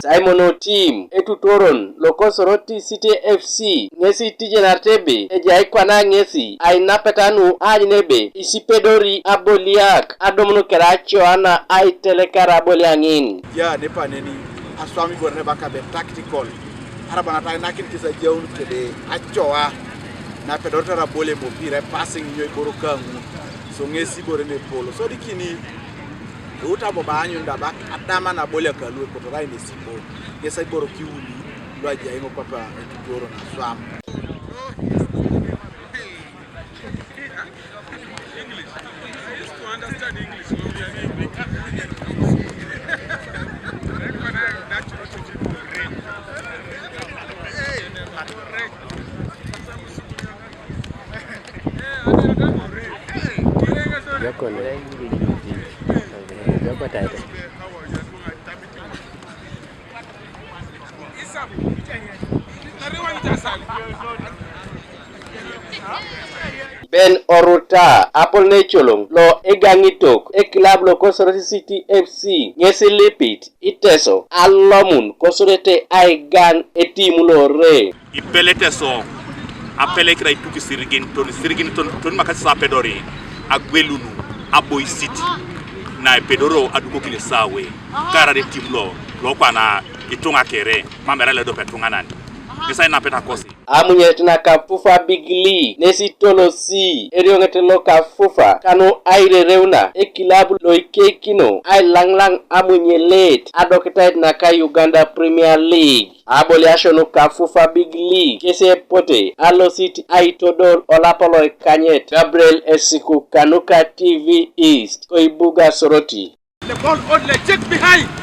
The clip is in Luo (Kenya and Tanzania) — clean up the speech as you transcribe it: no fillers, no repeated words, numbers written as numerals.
Saimono team etutoron loko Soroti City FC ngesi tije nartebe ejai kwana ngesi aina petanu ajnebe isipedori aboliak adomno keracho ana ai telekara aboliangin ya nepa neni aswami borne bakabe tactical arabana ta nakin kisa jeun kede achoa na pedorta rabole mopire passing nyoy borokangu so ngesi borne polo so dikini uta bobanyo ndaba adama na bole kalu ko to raini sipo ngesa boro kiuli lwaje ingo papa etoro na swam Ben Oruta Apple Necholong lo egangitok e club lo Soroti City FC ngesi lipit iteso alomun kosorete aigan e timu lo re ipelete so apele krai tuki sirigin ton makasi sa pedori agwelunu aboy city na pedoro aduko kile sawe kara de timlo lo kwana itunga kere mamera le do petunga nani kisa ina peta kosi amunyetna kafufa bigli nesi tolosi eriongetelo kafufa kanu aire reuna e kilabu lo ikekino ai langlang amunyelet adokitait na ka Uganda Premier League aboli ashono kafufa bigli kese pote alo city aitodol olapolo kanyet Gabriel Esiku Kanuka TV East Koibuga Soroti the ball on the check behind